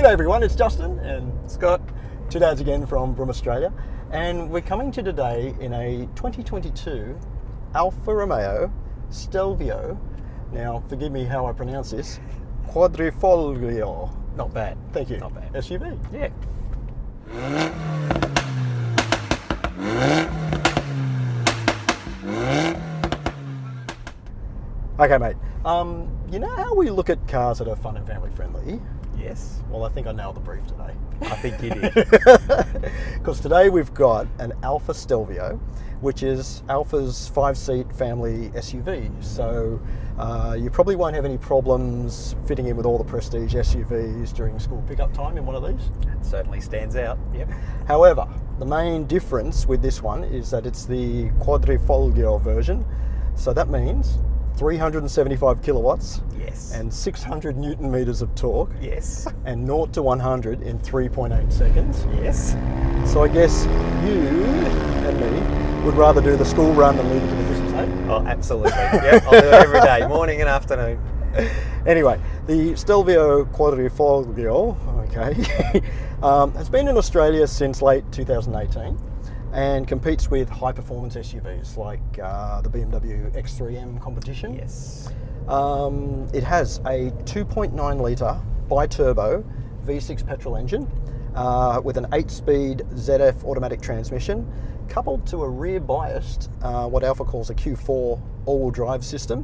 G'day everyone, it's Justin and Scott, two dads again from Australia, and we're coming to today in a 2022 Alfa Romeo Stelvio, now forgive me how I pronounce this, Quadrifoglio. Not bad. Thank you. Not bad. SUV. Yeah. Okay mate, you know how we look at cars that are fun and family friendly? Yes. Well, I think I nailed the brief today. I think you did. Because today we've got an Alfa Stelvio, which is Alfa's 5-seat family SUV. So you probably won't have any problems fitting in with all the prestige SUVs during school pickup time in one of these. It certainly stands out. Yep. However, the main difference with this one is that it's the Quadrifoglio version. So that means 375 kilowatts. Yes. And 600 Newton meters of torque. Yes. And 0 to 100 in 3.8 seconds. Yes. So I guess you and me would rather do the school run than leave it to the business, eh? Oh, absolutely. Yep. I'll do it every day, morning and afternoon. Anyway, the Stelvio Quadrifoglio, okay, has been in Australia since late 2018 and competes with high-performance SUVs like the BMW X3M competition. Yes. It has a 2.9 litre bi-turbo V6 petrol engine with an 8-speed ZF automatic transmission, coupled to a rear-biased, what Alfa calls a Q4 all-wheel drive system,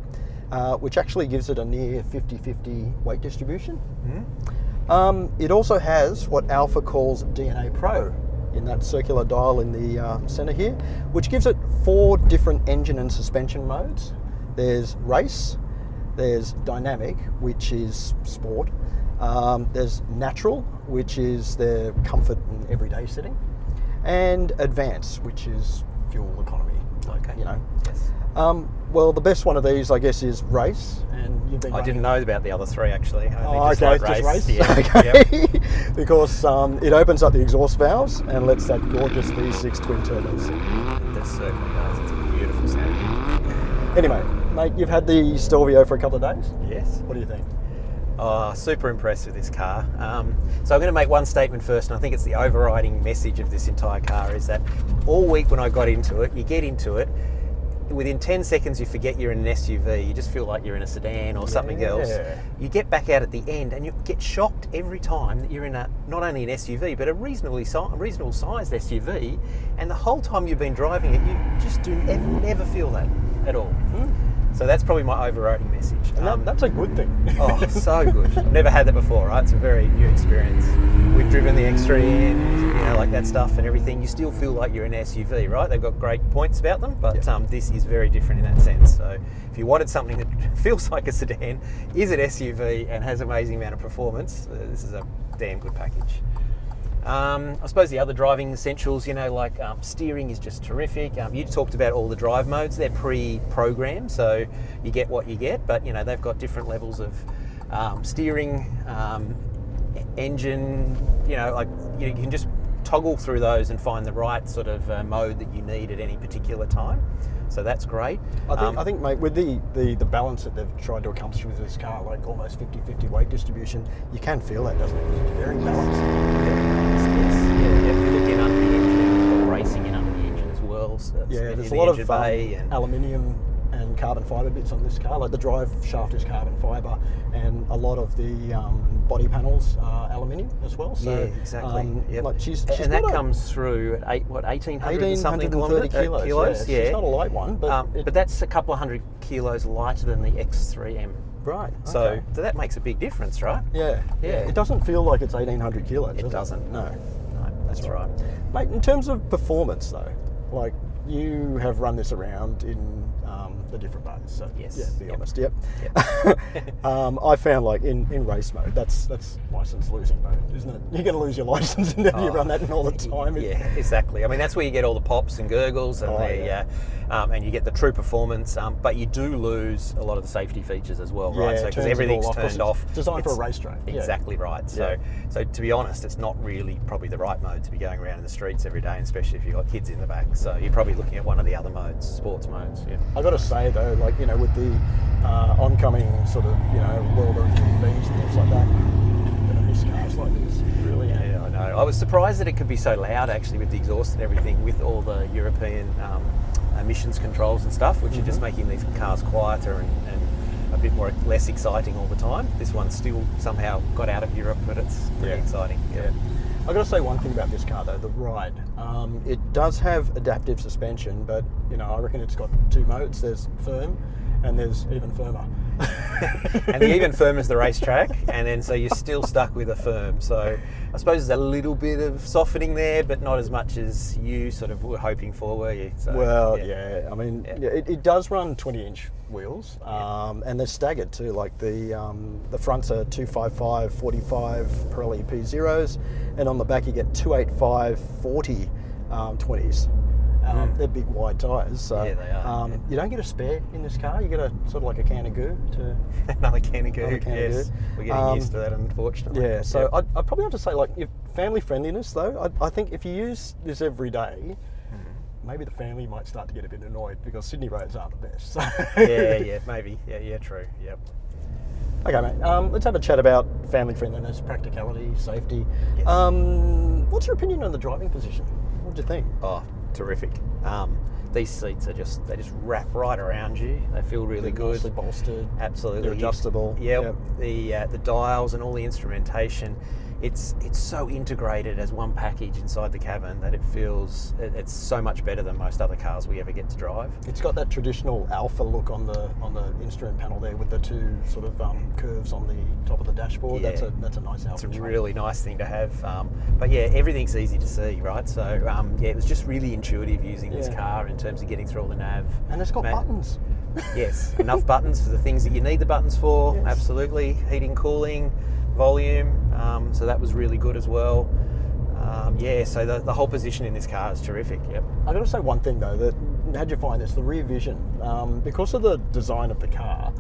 which actually gives it a near 50-50 weight distribution. Mm-hmm. It also has what Alfa calls DNA Pro in that circular dial in the centre here, which gives it 4 different engine and suspension modes. There's race, there's dynamic, which is sport, there's natural, which is the comfort and everyday setting, and advanced, which is fuel economy. Okay. You know. Yes. Well, the best one of these, I guess, is race, and you've been. I didn't know about the other 3 actually. Okay, just race. Yeah. Okay. Yep. Because it opens up the exhaust valves and lets that gorgeous V6 twin turbos. That certainly does. It's a beautiful sound. Anyway, mate, you've had the Stelvio for a couple of days. Yes. What do you think? Oh, super impressed with this car. So I'm going to make one statement first, and I think it's the overriding message of this entire car, is that all week when I got into it, you get into it, within 10 seconds you forget you're in an SUV, you just feel like you're in a sedan or something else. You get back out at the end and you get shocked every time that you're in not only an SUV, but a reasonable sized SUV, and the whole time you've been driving it, you just never feel that at all. So that's probably my overriding message. And that's a good thing. Oh, so good. I've never had that before, right? It's a very new experience. We've driven the X3M, you know, like that stuff and everything. You still feel like you're an SUV, right? They've got great points about them, but this is very different in that sense. So if you wanted something that feels like a sedan, is an SUV, and has an amazing amount of performance, this is a damn good package. I suppose the other driving essentials, you know, like steering is just terrific. You talked about all the drive modes. They're pre-programmed, so you get what you get, but you know, they've got different levels of steering, engine, you know, like you can just toggle through those and find the right sort of mode that you need at any particular time. So that's great. I think, mate, with the balance that they've tried to accomplish with this car, like almost 50-50 weight distribution, you can feel that, doesn't it? It's very balanced. Yeah. If you look in under the engine, you've got racing in under the engine as well. So there's a lot of aluminium and carbon fibre bits on this car. Like the drive shaft is carbon fibre, and a lot of the body panels are aluminium as well. So, yeah, exactly. Like she's and that comes through at 1,800 something kilos. Yeah, it's not a light one, but that's a couple of hundred kilos lighter than the X3M. Right. So that makes a big difference, right? Yeah. It doesn't feel like it's 1,800 kilos. It doesn't. No, that's right. Mate, in terms of performance though, like you have run this around in the different modes. So yes. Be honest. Yep. I found like in race mode, that's license losing mode, isn't it? You're going to lose your license and you run that in all the time. Yeah, exactly. I mean, that's where you get all the pops and gurgles and and you get the true performance, but you do lose a lot of the safety features as well, right? So because everything's turned off. It's designed for a racetrack. Exactly right. So to be honest, it's not really probably the right mode to be going around in the streets every day, especially if you've got kids in the back. So you're probably looking at one of the other modes, sports modes. Yeah. I got to say though, like, you know, with the oncoming sort of, you know, world of EVs and things like that, nice cars like this, really. Yeah, I know. I was surprised that it could be so loud actually with the exhaust and everything, with all the European emissions controls and stuff, which are just making these cars quieter and a bit less exciting all the time. This one still somehow got out of Europe, but it's pretty exciting. Yeah. I've got to say one thing about this car though, the ride. It does have adaptive suspension, but I reckon it's got two modes. There's firm and there's even firmer. And the even firm is the racetrack, and then so you're still stuck with a firm. So I suppose there's a little bit of softening there, but not as much as you sort of were hoping for, were you? So, I mean, it does run 20-inch wheels, and they're staggered too. Like the fronts are 255 45 Pirelli P0s, and on the back you get 285 40 20s. They're big wide tyres, so yeah, they are. You don't get a spare in this car. You get a sort of like a can of goo to another can of goo. Yes, we're getting used to that, unfortunately. Yeah, so I'd probably have to say, like, if family friendliness though, I think if you use this every day, maybe the family might start to get a bit annoyed because Sydney roads aren't the best. So. Maybe. Yeah, true. Yep. Okay, mate. Let's have a chat about family friendliness, practicality, safety. Yes. What's your opinion on the driving position? What do you think? Oh, terrific. These seats they just wrap right around you. They feel really good. Nicely bolstered. Absolutely. They're adjustable. Yep. The dials and all the instrumentation. It's so integrated as one package inside the cabin that it feels it's so much better than most other cars we ever get to drive. It's got that traditional Alfa look on the instrument panel there with the two sort of curves on the top of the dashboard. Yeah. That's a nice Alfa. It's a really nice thing to have. But yeah, everything's easy to see, right? So it was just really intuitive using this car in terms of getting through all the nav. And it's got buttons. Yes, enough buttons for the things that you need the buttons for. Yes. Absolutely, heating, cooling, volume. So that was really good as well. So the whole position in this car is terrific. Yep. I've got to say one thing though, that how'd you find this? The rear vision, because of the design of the car,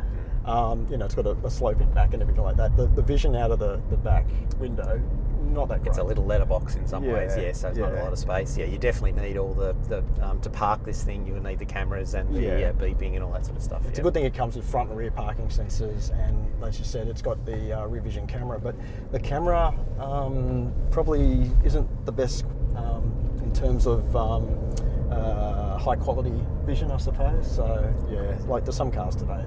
it's got a sloping back and everything like that. The vision out of the back window, not that great. It's a little letterbox in some ways, so it's not a lot of space. Yeah, you definitely need all the to park this thing, you will need the cameras and the beeping and all that sort of stuff. It's a good thing it comes with front and rear parking sensors, and as you said, it's got the rear vision camera, but the camera probably isn't the best in terms of high quality vision, I suppose. So like there's some cars today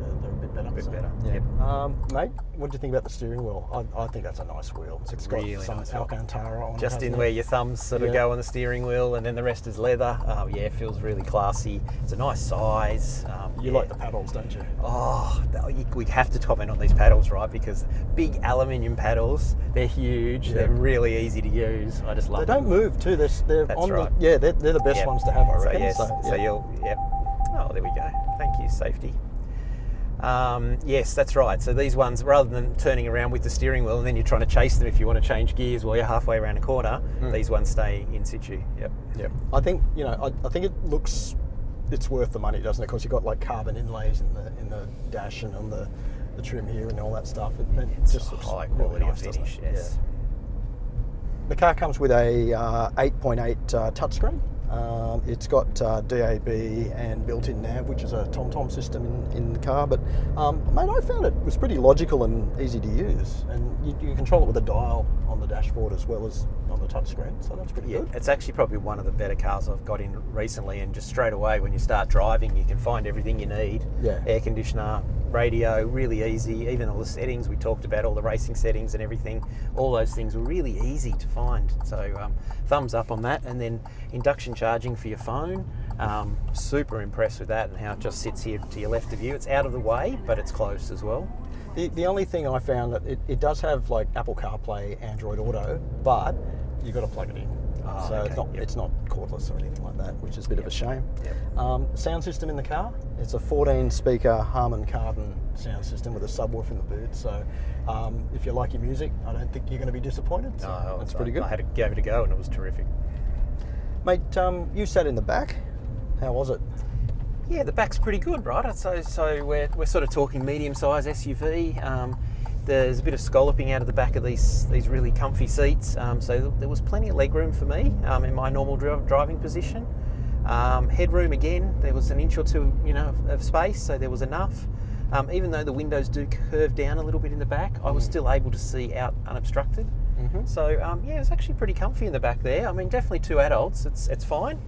they're a bit better. Yeah. Yep. Mate, what do you think about the steering wheel? I think that's a nice wheel. It's got really some nice Alcantara on it. Just in where your thumbs sort of go on the steering wheel, and then the rest is leather. It feels really classy. It's a nice size. You like the paddles, don't you? Oh, we have to comment on these paddles, right? Because big aluminium paddles, they're huge. Yeah. They're really easy to use. I just love them. They don't move too. They're That's on right. they're the best ones to have, I reckon. So you'll. Oh, there we go. Thank you, safety. Yes, that's right. So these ones, rather than turning around with the steering wheel and then you're trying to chase them if you want to change gears while you're halfway around a corner, these ones stay in situ. Yep. I think I think it looks, it's worth the money, doesn't it? Because you've got like carbon inlays in the dash and on the trim here and all that stuff. It just looks high quality really nice, finish. Yes. Yeah. The car comes with a 8.8 touchscreen. It's got DAB and built-in nav, which is a TomTom system in the car. But mate, I found it was pretty logical and easy to use, and you control it with a dial on the dashboard as well as on the touchscreen. So that's pretty good. It's actually probably one of the better cars I've got in recently, and just straight away when you start driving, you can find everything you need. Yeah. Air conditioner, radio, really easy. Even all the settings we talked about, all the racing settings and everything, all those things were really easy to find. So thumbs up on that. And then induction charging for your phone. Super impressed with that and how it just sits here to your left of you. It's out of the way, but it's close as well. The only thing I found that it does have like Apple CarPlay, Android Auto, but you've got to plug it in. It's not cordless or anything like that, which is a bit of a shame. Sound system in the car, it's a 14-speaker Harman Kardon sound system with a subwoofer in the boot. So if you like your music, I don't think you're going to be disappointed. So that's pretty good. I gave it a go and it was terrific. Mate, you sat in the back. How was it? Yeah, the back's pretty good, right? So we're sort of talking medium-sized SUV. There's a bit of scalloping out of the back of these really comfy seats, so there was plenty of leg room for me in my normal driving position. Headroom again, there was an inch or two, of space, so there was enough. Even though the windows do curve down a little bit in the back, I was still able to see out unobstructed. So yeah, it's actually pretty comfy in the back there. I mean, definitely 2 adults. It's fine.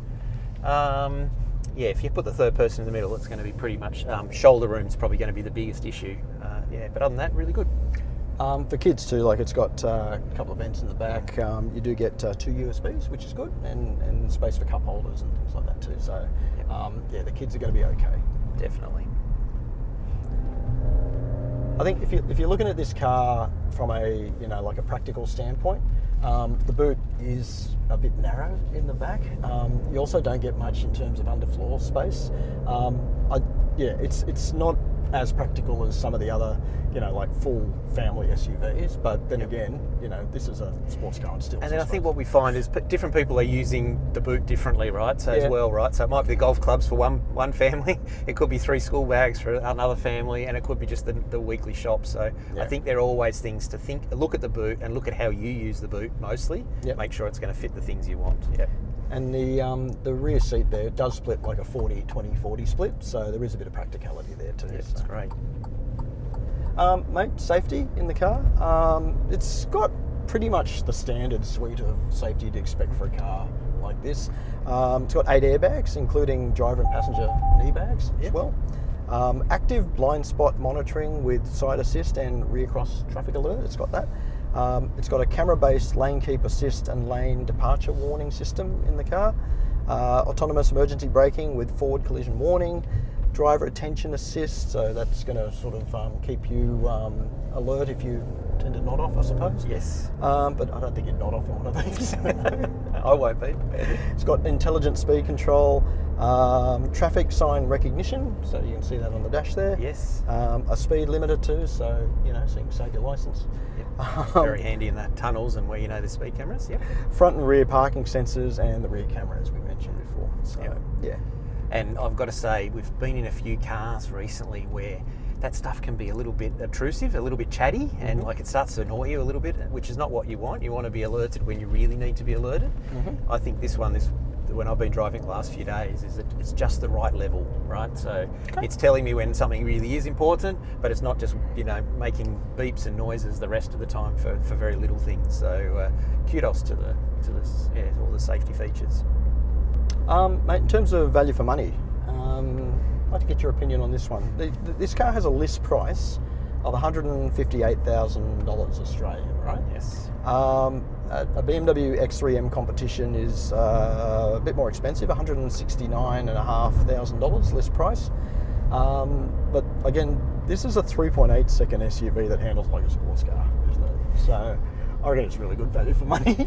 Yeah, if you put the third person in the middle, it's going to be pretty much shoulder room's probably going to be the biggest issue. Yeah, but other than that, really good. For kids too, like it's got a couple of vents in the back. You do get 2 USBs, which is good, and space for cup holders and things like that too. So yeah, the kids are going to be okay. Definitely. I think if you're looking at this car from a like a practical standpoint, the boot is a bit narrow in the back. You also don't get much in terms of underfloor space. Yeah, it's not as practical as some of the other, like full family SUVs. But then again, this is a sports car and still. And then I think what we find is different people are using the boot differently, right? So as well, right? So it might be the golf clubs for one family. It could be 3 school bags for another family, and it could be just the weekly shop. So I think there are always things to look at the boot and look at how you use the boot mostly. Make sure it's going to fit the things you want. And the rear seat there does split like a 40-20-40 split, so there is a bit of practicality there too. Yeah, that's great. Mate, safety in the car. It's got pretty much the standard suite of safety you'd expect for a car like this. It's got 8 airbags, including driver and passenger knee bags as well. Active blind spot monitoring with side assist and rear cross traffic alert. It's got that. It's got a camera-based lane keep assist and lane departure warning system in the car. Autonomous emergency braking with forward collision warning. Driver attention assist, so that's going to sort of keep you alert if you tend to nod off, I suppose. Yes. But I don't think you'd nod off in one of these. I won't be. It's got intelligent speed control, traffic sign recognition, so you can see that on the dash there. Yes. A speed limiter too, so so you can save your license. Very handy in the tunnels and where the speed cameras. Front and rear parking sensors and the rear camera, as we mentioned before. So yeah. And I've got to say, we've been in a few cars recently where that stuff can be a little bit obtrusive, a little bit chatty, and like it starts to annoy you a little bit, which is not what you want. You want to be alerted when you really need to be alerted. I think this one, when I've been driving the last few days, is that it's just the right level, right? So it's telling me when something really is important, but it's not just making beeps and noises the rest of the time for very little things. So kudos to all the safety features. Mate, in terms of value for money, I'd like to get your opinion on this one. This car has a list price of $158,000 Australian, right? Yes. A BMW X3M competition is a bit more expensive, $169,500 list price. But again, this is a 3.8 second SUV that handles like a sports car, isn't it? So I reckon it's really good value for money.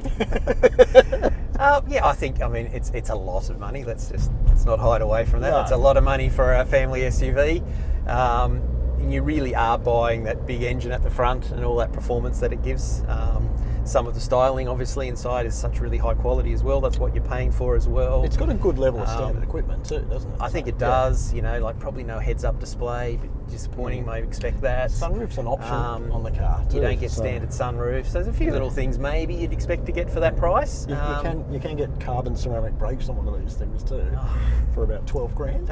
Yeah, I mean, it's a lot of money. Let's not hide away from that. It's a lot of money for a family SUV. And you really are buying that big engine at the front and all that performance that it gives. Some of the styling, obviously, inside is such really high quality as well. That's what you're paying for as well. It's got a good level of standard equipment too, doesn't it? I think it does. Like probably no heads-up display, but disappointing. Maybe expect that. Sunroof's an option on the car too. You don't get standard sunroofs. So there's a few little things maybe you'd expect to get for that price. You can get carbon ceramic brakes on one of these things too, for about 12 grand.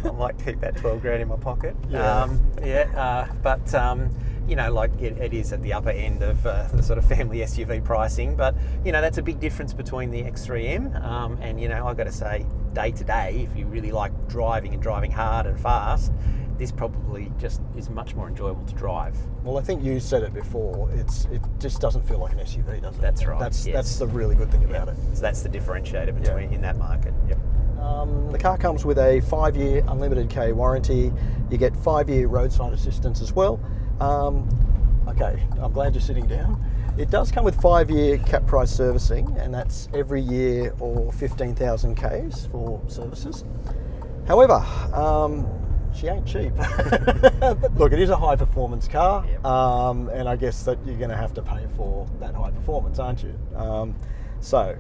I might keep that 12 grand in my pocket. But it is at the upper end of the sort of family SUV pricing, but that's a big difference between the X3M and I've got to say, day to day, if you really like driving and driving hard and fast, this probably just is much more enjoyable to drive. Well, I think you said it before, it just doesn't feel like an SUV, does it? That's right. That's the really good thing about it. So that's the differentiator between in that market. Yep. The car comes with a 5-year unlimited K warranty. You get 5-year roadside assistance as well. Okay, I'm glad you're sitting down. It does come with 5-year cap price servicing, and that's every year or 15,000 Ks for services. However, she ain't cheap. But look, it is a high performance car, and I guess that you're going to have to pay for that high performance, aren't you? So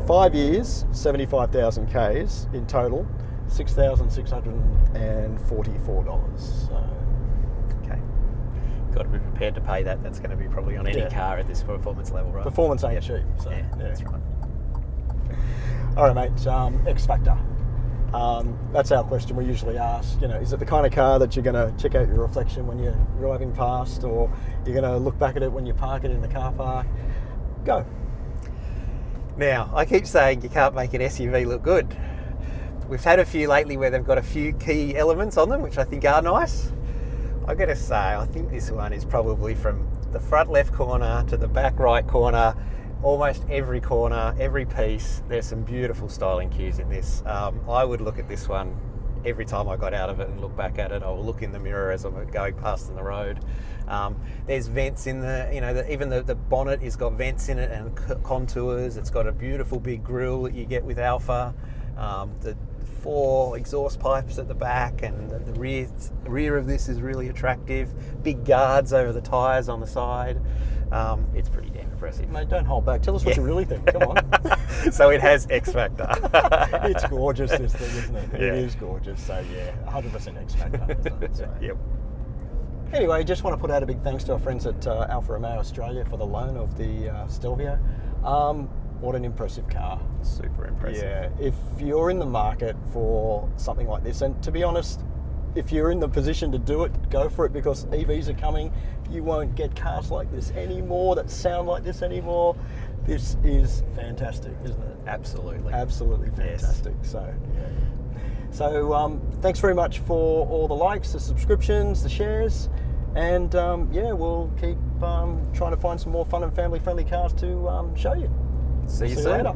5 years, 75,000 Ks in total, $6,644. So, okay, got to be prepared to pay that. That's going to be probably on any car at this performance level, right? Performance ain't cheap. So, that's right. All right, mate. XFactor. That's our question we usually ask. You know, is it the kind of car that you're going to check out your reflection when you're driving past, or you're going to look back at it when you park it in the car park? Go. Now, I keep saying you can't make an SUV look good. We've had a few lately where they've got a few key elements on them, which I think are nice. I've got to say, I think this one is probably from the front left corner to the back right corner, almost every corner, every piece, there's some beautiful styling cues in this. I would look at this one every time I got out of it and look back at it. I will look in the mirror as I'm going past on the road. There's vents in the, you know, even the bonnet has got vents in it and contours. It's got a beautiful big grille that you get with Alfa. The 4 exhaust pipes at the back, and the rear of this is really attractive. Big guards over the tyres on the side. It's pretty damn impressive. Mate, don't hold back. Tell us what you really think. Come on. So it has XFactor. It's gorgeous, this thing, isn't it? Yeah. It is gorgeous. So yeah, 100% XFactor. Isn't it? So. Yep. Anyway, just want to put out a big thanks to our friends at Alfa Romeo Australia for the loan of the Stelvio. What an impressive car. Super impressive. Yeah, if you're in the market for something like this, and to be honest, if you're in the position to do it, go for it, because EVs are coming. You won't get cars like this anymore, that sound like this anymore. This is fantastic, isn't it? Absolutely. Absolutely fantastic. Yes. So, yeah. So, thanks very much for all the likes, the subscriptions, the shares, and yeah, we'll keep trying to find some more fun and family-friendly cars to show you. See you See you soon. later.